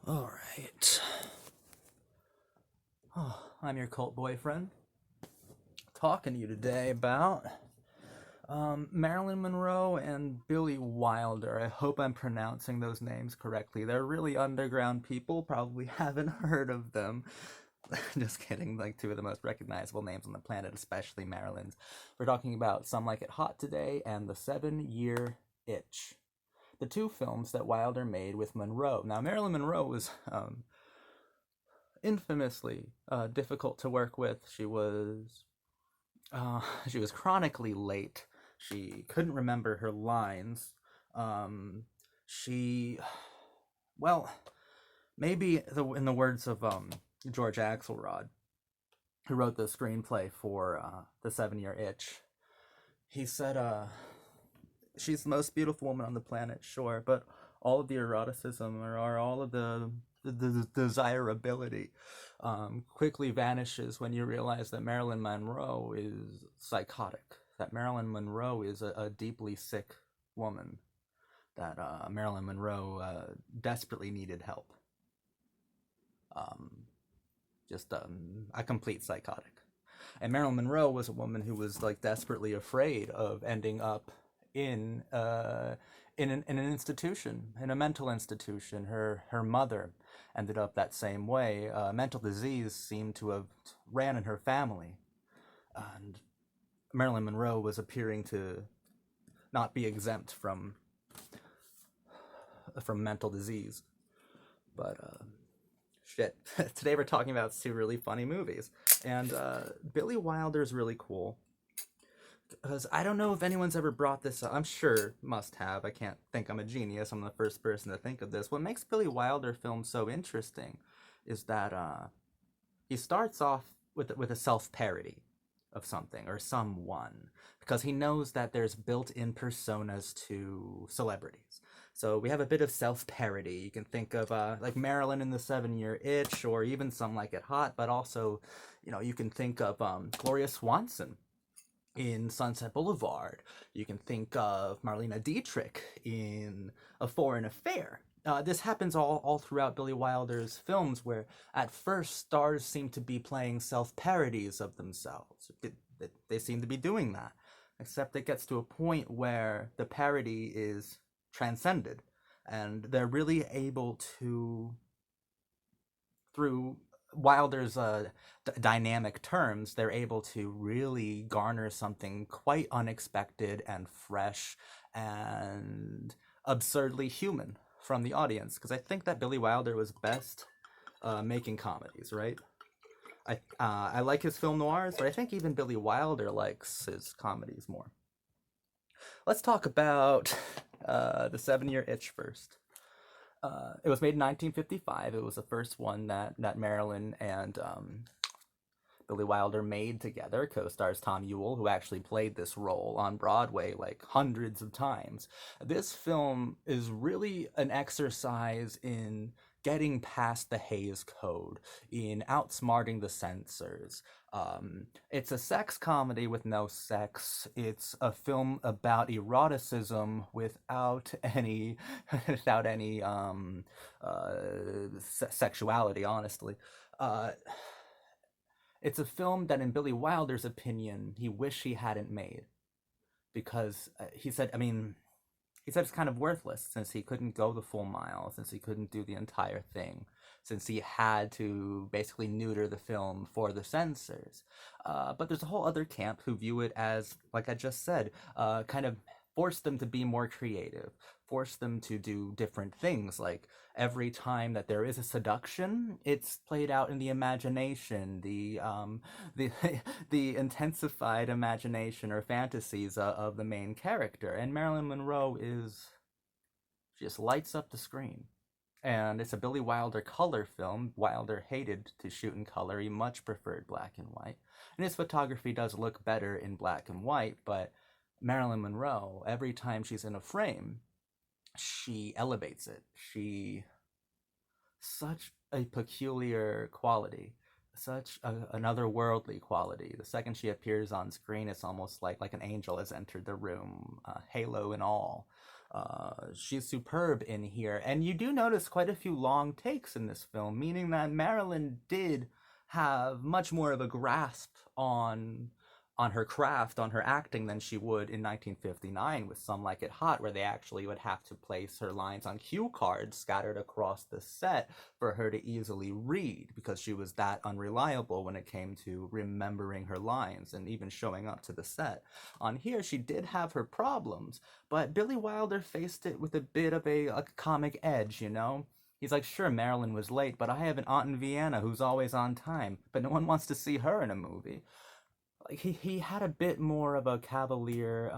All right. I'm your cult boyfriend, talking to you today about Marilyn Monroe and Billy Wilder. I hope I'm pronouncing those names correctly. They're really underground people, probably haven't heard of them. Just kidding, like two of the most recognizable names on the planet, especially Marilyn's. We're talking about Some Like It Hot today and The 7-Year Itch. The two films that Wilder made with Monroe. Now, Marilyn Monroe was infamously difficult to work with. She was chronically late. She couldn't remember her lines. She, well, maybe in the words of George Axelrod, who wrote the screenplay for The 7-Year Itch, he said, she's the most beautiful woman on the planet, sure, but all of the eroticism or all of the desirability quickly vanishes when you realize that Marilyn Monroe is psychotic, that Marilyn Monroe is a deeply sick woman, that Marilyn Monroe desperately needed help. Um, just a complete psychotic. And Marilyn Monroe was a woman who was like desperately afraid of ending up in in an institution, in a mental institution. Her mother ended up that same way. Mental disease seemed to have ran in her family, and Marilyn Monroe was appearing to not be exempt from mental disease. But shit, today we're talking about two really funny movies, and Billy Wilder's really cool because I don't know if anyone's ever brought this up. I'm sure must have. I can't think I'm a genius. I'm the first person to think of this. What makes Billy Wilder films so interesting is that he starts off with a self-parody of something or someone because he knows that there's built-in personas to celebrities. So we have a bit of self-parody. You can think of like Marilyn in The 7-Year Itch, or even Some Like It Hot, but also, you can think of Gloria Swanson in Sunset Boulevard. You can think of Marlena Dietrich in A Foreign Affair. This happens all throughout Billy Wilder's films, where at first stars seem to be playing self-parodies of themselves. They seem to be doing that, except it gets to a point where the parody is transcended, and they're really able to, through Wilder's dynamic terms, they're able to really garner something quite unexpected and fresh and absurdly human from the audience. Because I think that Billy Wilder was best making comedies, right? I like his film noirs, but I think even Billy Wilder likes his comedies more. Let's talk about The 7-Year Itch first. It was made in 1955. It was the first one that Marilyn and Billy Wilder made together. Co-stars Tom Ewell, who actually played this role on Broadway like hundreds of times. This film is really an exercise in getting past the Hays Code, in outsmarting the censors. It's a sex comedy with no sex. It's a film about eroticism without any sexuality. Honestly, uh, it's a film that, in Billy Wilder's opinion, he wished he hadn't made because he said it's kind of worthless since he couldn't go the full mile, since he couldn't do the entire thing, since he had to basically neuter the film for the censors. But there's a whole other camp who view it as, like I just said, kind of force them to be more creative, force them to do different things. Like every time that there is a seduction, it's played out in the imagination, the the intensified imagination or fantasies of the main character. And Marilyn Monroe is she just lights up the screen. And it's a Billy Wilder color film. Wilder hated to shoot in color. He much preferred black and white. And his photography does look better in black and white, but Marilyn Monroe, every time she's in a frame, she elevates it. She such a peculiar quality, such another worldly quality. The second she appears on screen, it's almost like an angel has entered the room, halo and all. She's superb in here, and you do notice quite a few long takes in this film, meaning that Marilyn did have much more of a grasp on her craft, on her acting, than she would in 1959 with Some Like It Hot, where they actually would have to place her lines on cue cards scattered across the set for her to easily read, because she was that unreliable when it came to remembering her lines and even showing up to the set. On here, she did have her problems, but Billy Wilder faced it with a bit of a comic edge, you know? He's like, sure, Marilyn was late, but I have an aunt in Vienna who's always on time, but no one wants to see her in a movie. Like, he had a bit more of a cavalier,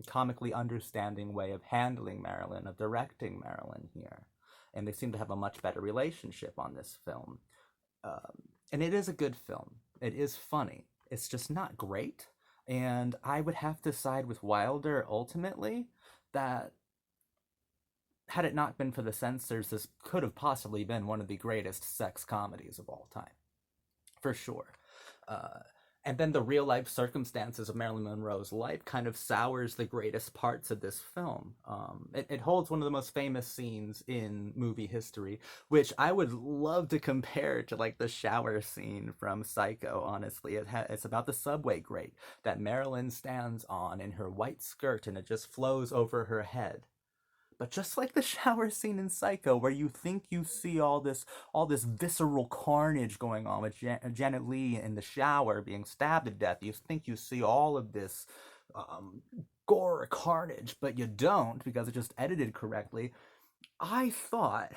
comically understanding way of handling Marilyn, of directing Marilyn here. And they seem to have a much better relationship on this film. And it is a good film. It is funny. It's just not great. And I would have to side with Wilder ultimately, that had it not been for the censors, this could have possibly been one of the greatest sex comedies of all time. For sure. Uh, and then the real life circumstances of Marilyn Monroe's life kind of sours the greatest parts of this film. It holds one of the most famous scenes in movie history, which I would love to compare to like the shower scene from Psycho. Honestly, it's about the subway grate that Marilyn stands on in her white skirt, and it just flows over her head. But just like the shower scene in Psycho, where you think you see all this visceral carnage going on with Janet Leigh in the shower being stabbed to death, you think you see all of this um, gore carnage, but you don't, because it's just edited correctly. I thought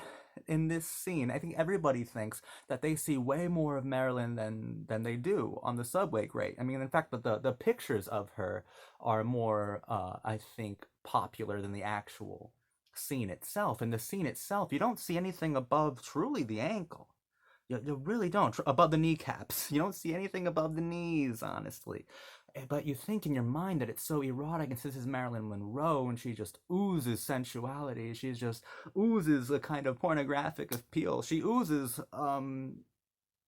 in this scene, I think everybody thinks that they see way more of Marilyn than they do on the subway grate. I mean, in fact, the pictures of her are more, I think, popular than the actual scene itself. In the scene itself, you don't see anything above truly the ankle. You really don't. Above the kneecaps. You don't see anything above the knees, honestly. But you think in your mind that it's so erotic, and since it's Marilyn Monroe and she just oozes sensuality, she just oozes a kind of pornographic appeal. She oozes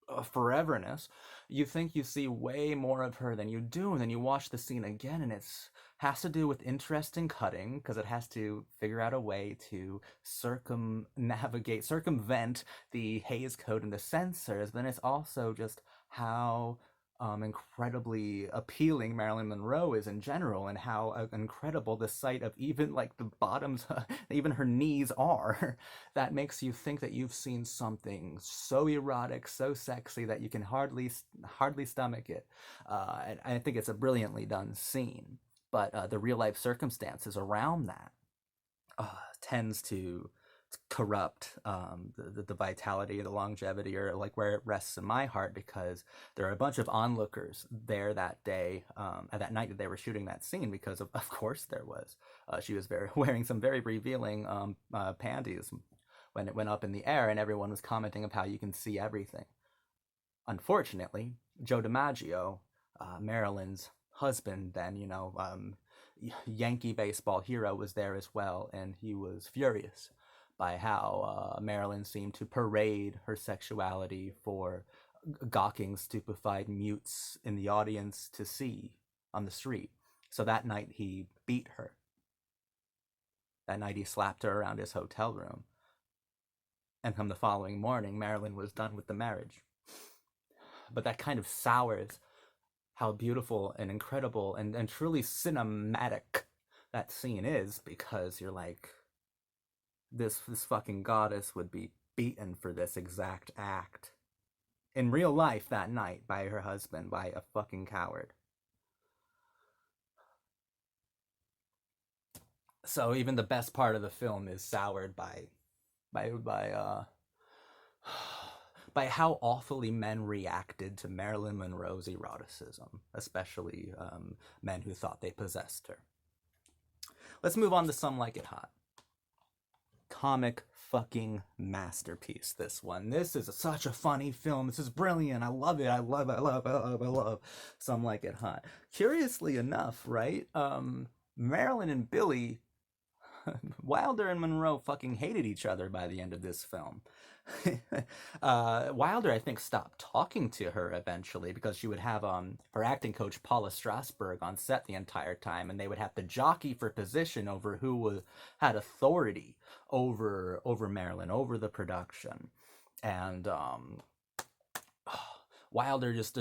foreverness. You think you see way more of her than you do, and then you watch the scene again, and it's has to do with interesting cutting, because it has to figure out a way to circumvent the Hays Code and the censors. Then it's also just how incredibly appealing Marilyn Monroe is in general, and how incredible the sight of even like the bottoms, even her knees are. That makes you think that you've seen something so erotic, so sexy, that you can hardly stomach it. And I think it's a brilliantly done scene. But the real life circumstances around that tends to corrupt the vitality, the longevity, or like where it rests in my heart, because there are a bunch of onlookers there that day, that night that they were shooting that scene, because of course there was. She was wearing some very revealing panties when it went up in the air, and everyone was commenting of how you can see everything. Unfortunately, Joe DiMaggio, Marilyn's husband, then, Yankee baseball hero, was there as well, and he was furious by how Marilyn seemed to parade her sexuality for gawking, stupefied mutes in the audience to see on the street. So that night he beat her. That night he slapped her around his hotel room. And come the following morning, Marilyn was done with the marriage. But that kind of sours how beautiful and incredible and truly cinematic that scene is, because you're like, this fucking goddess would be beaten for this exact act in real life that night by her husband, by a fucking coward. So even the best part of the film is soured by by how awfully men reacted to Marilyn Monroe's eroticism, especially men who thought they possessed her. Let's move on to Some Like It Hot. Comic fucking masterpiece, this one. This is such a funny film. This is brilliant. I love it. I love Some Like It Hot. Curiously enough, right? Marilyn and Billy Wilder and Monroe fucking hated each other by the end of this film. Wilder, I think, stopped talking to her eventually because she would have her acting coach Paula Strasberg on set the entire time, and they would have to jockey for position over had authority over Marilyn, over the production, and Wilder just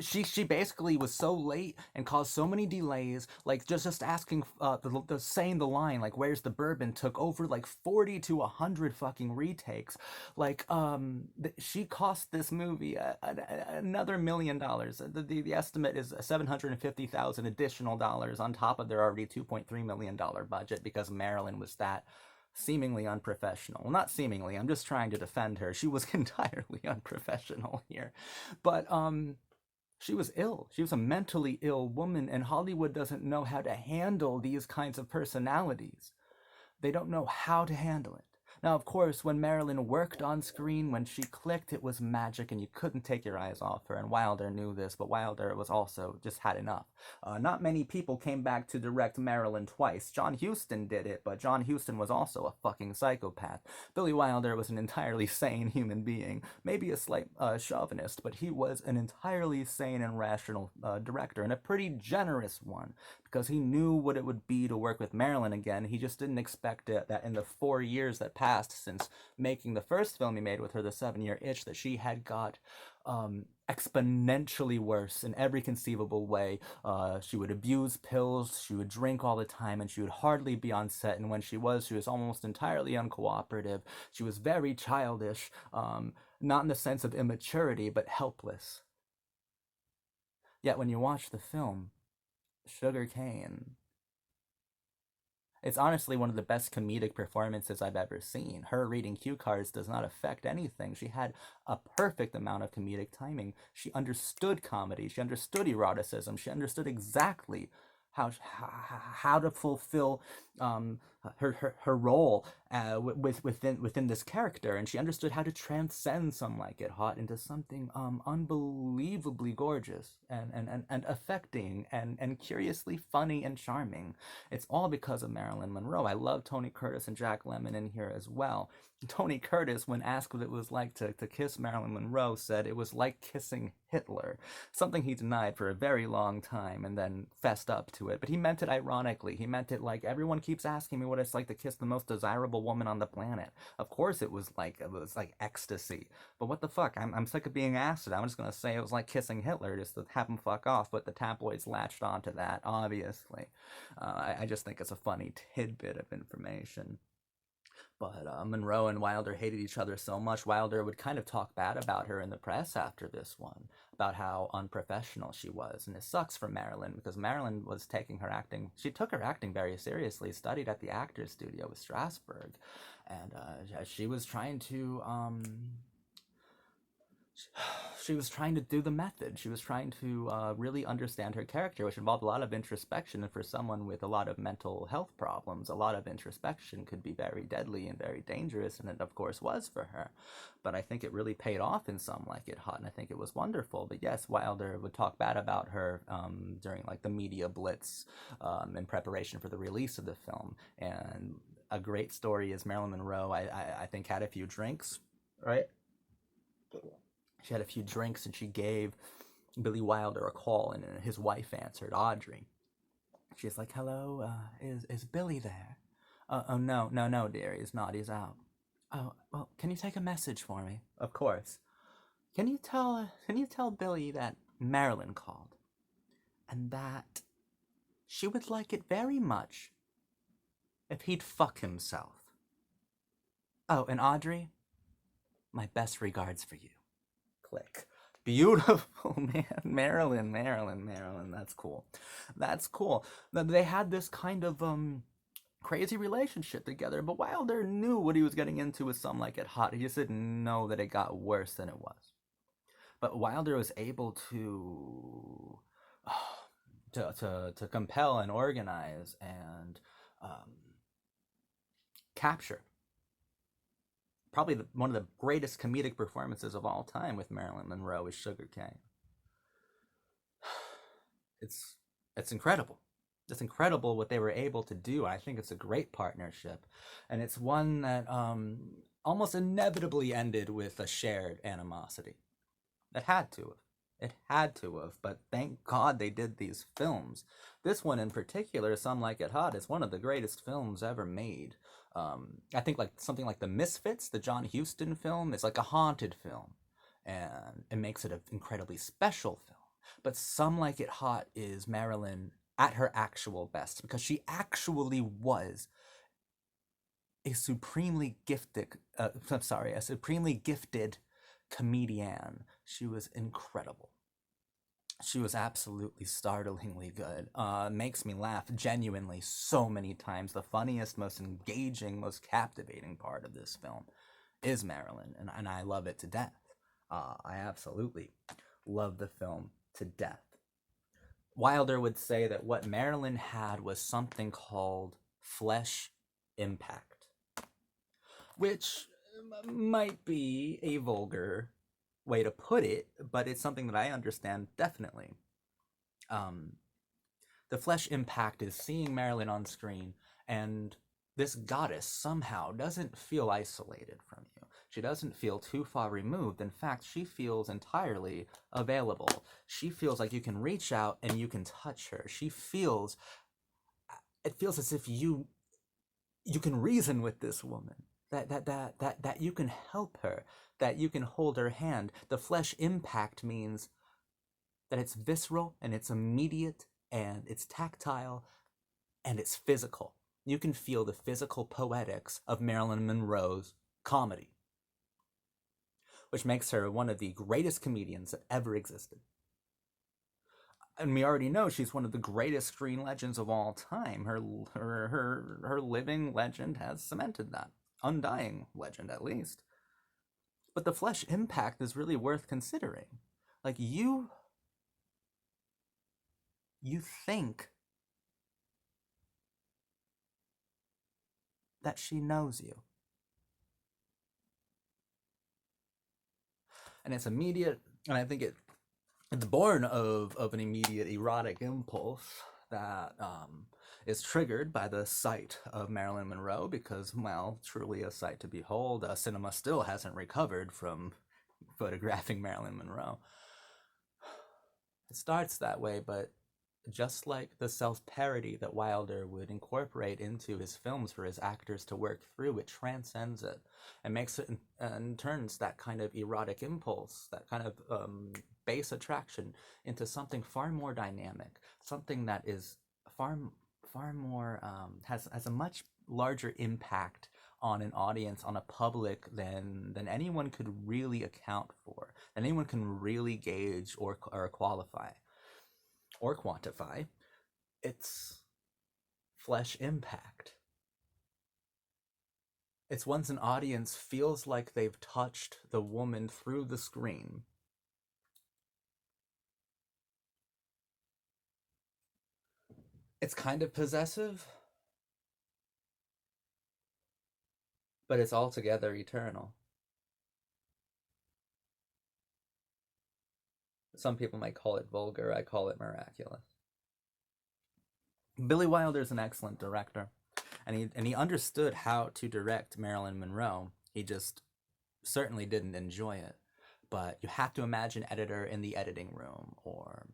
she basically was so late and caused so many delays. Like just asking, saying the line like "Where's the bourbon?" took over like 40 to 100 fucking retakes. Like she cost this movie another $1 million. The estimate is $750,000 additional dollars on top of their already $2.3 million budget because Marilyn was that seemingly unprofessional. Well, not seemingly. I'm just trying to defend her. She was entirely unprofessional here. But she was ill. She was a mentally ill woman, and Hollywood doesn't know how to handle these kinds of personalities. They don't know how to handle it. Now, of course, when Marilyn worked on screen, when she clicked, it was magic and you couldn't take your eyes off her. And Wilder knew this, but Wilder was also just had enough. Not many people came back to direct Marilyn twice. John Huston did it, but John Huston was also a fucking psychopath. Billy Wilder was an entirely sane human being. Maybe a slight chauvinist, but he was an entirely sane and rational director, and a pretty generous one, because he knew what it would be to work with Marilyn again. He just didn't expect it that in the 4 years that passed since making the first film he made with her, The 7-Year Itch, that she had got exponentially worse in every conceivable way. She would abuse pills, she would drink all the time, and she would hardly be on set. And when she was almost entirely uncooperative. She was very childish, not in the sense of immaturity, but helpless. Yet when you watch the film, Sugar Cane, it's honestly one of the best comedic performances I've ever seen. Her reading cue cards does not affect anything. She had a perfect amount of comedic timing. She understood comedy. She understood eroticism. She understood exactly how to fulfill her role within this character, and she understood how to transcend Some Like It Hot into something unbelievably gorgeous and affecting and curiously funny and charming. It's all because of Marilyn Monroe. I love Tony Curtis and Jack Lemmon in here as well. Tony Curtis, when asked what it was like to kiss Marilyn Monroe, said it was like kissing Hitler, something he denied for a very long time and then fessed up to it. But he meant it ironically. He meant it like, everyone keeps asking me what it's like to kiss the most desirable woman on the planet. Of course it was like ecstasy. But what the fuck? I'm sick of being asked it. I'm just gonna say it was like kissing Hitler, just to have him fuck off. But the tabloids latched onto that, obviously. I just think it's a funny tidbit of information. But Monroe and Wilder hated each other so much. Wilder would kind of talk bad about her in the press after this one, about how unprofessional she was. And it sucks for Marilyn, because Marilyn was taking her acting, she took her acting very seriously, studied at the Actors Studio with Strasberg. And she was trying to she was trying to do the method. She was trying to really understand her character, which involved a lot of introspection. And for someone with a lot of mental health problems, a lot of introspection could be very deadly and very dangerous, and it, of course, was for her. But I think it really paid off in Some Like It Hot, and I think it was wonderful. But yes, Wilder would talk bad about her during like the media blitz in preparation for the release of the film. And a great story is Marilyn Monroe, I think, had a few drinks, right? She had a few drinks and she gave Billy Wilder a call, and his wife answered, Audrey. She's like, "Hello, is Billy there?" Oh, no, no, no, dear, he's not. He's out. Oh, well, can you take a message for me? Of course. Can you tell Billy that Marilyn called, and that she would like it very much if he'd fuck himself. Oh, and Audrey, my best regards for you. Click. Beautiful, man. Marilyn. That's cool. That's cool. They had this kind of crazy relationship together, but Wilder knew what he was getting into with Some Like It Hot. He just didn't know that it got worse than it was. But Wilder was able to compel and organize and capture probably one of the greatest comedic performances of all time with Marilyn Monroe is Sugar Cane. It's incredible. It's incredible what they were able to do. I think it's a great partnership, and it's one that almost inevitably ended with a shared animosity. It had to have. It had to have, but thank God they did these films. This one in particular, Some Like It Hot, is one of the greatest films ever made. I think like something like The Misfits, the John Huston film, is like a haunted film, and it makes it an incredibly special film. But Some Like It Hot is Marilyn at her actual best because she actually was a supremely gifted, a supremely gifted comedian. She was incredible. She was absolutely startlingly good. Makes me laugh genuinely so many times. The funniest, most engaging, most captivating part of this film is Marilyn, and I love it to death. I absolutely love the film to death. Wilder would say that what Marilyn had was something called flesh impact, which might be a vulgar way to put it, but it's something that I understand definitely. Um, the flesh impact is seeing Marilyn on screen, and this goddess somehow doesn't feel isolated from you. She doesn't feel too far removed. In fact, she feels entirely available. She feels like you can reach out and you can touch her. It feels as if you can reason with this woman, that you can help her, that you can hold her hand. The flesh impact means that it's visceral and it's immediate and it's tactile and it's physical. You can feel the physical poetics of Marilyn Monroe's comedy, which makes her one of the greatest comedians that ever existed. And we already know she's one of the greatest screen legends of all time. Her living legend has cemented that. Undying legend, at least. But the flesh impact is really worth considering. Like, you think that she knows you. And it's immediate, and I think it's born of an immediate erotic impulse that is triggered by the sight of Marilyn Monroe because, well, truly a sight to behold. Cinema still hasn't recovered from photographing Marilyn Monroe. It starts that way, but just like the self-parody that Wilder would incorporate into his films for his actors to work through, it transcends it and makes it and turns that kind of erotic impulse, that kind of base attraction, into something far more dynamic, something that is far more has a much larger impact on an audience, on a public, than anyone could really account for, than anyone can really gauge or qualify or quantify. It's flesh impact. It's once an audience feels like they've touched the woman through the screen. It's kind of possessive, but it's altogether eternal. Some people might call it vulgar. I call it miraculous. Billy Wilder's an excellent director, and he understood how to direct Marilyn Monroe. He just certainly didn't enjoy it. But you have to imagine editor in the editing room, or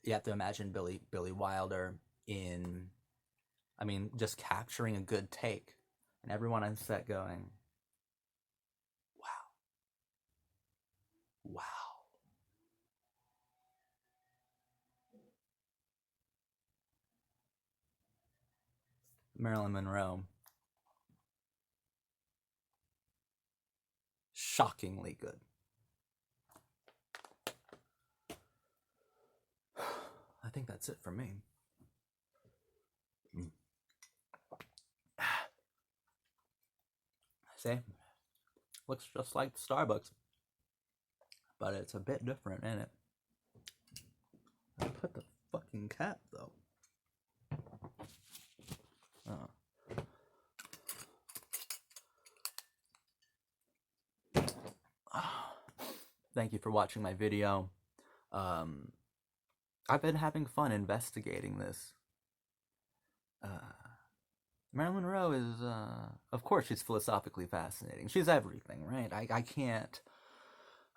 you have to imagine Billy Wilder in, I mean, just capturing a good take, and everyone on set going, "Wow, wow." Marilyn Monroe, shockingly good. I think that's it for me. See, looks just like Starbucks, but it's a bit different, ain't it? I put the fucking cap though. Oh. Thank you for watching my video. I've been having fun investigating this. Marilyn Monroe is, of course, she's philosophically fascinating. She's everything, right? I can't.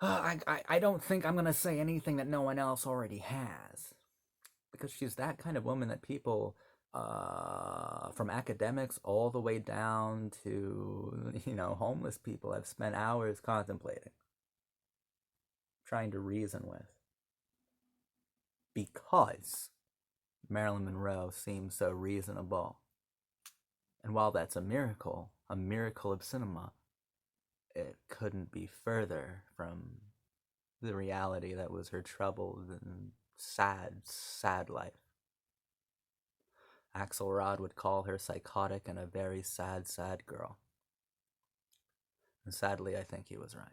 I don't think I'm gonna say anything that no one else already has, because she's that kind of woman that people, from academics all the way down to homeless people, have spent hours contemplating, trying to reason with, because Marilyn Monroe seems so reasonable. And while that's a miracle of cinema, it couldn't be further from the reality that was her troubled and sad, sad life. Axelrod would call her psychotic and a very sad, sad girl. And sadly, I think he was right.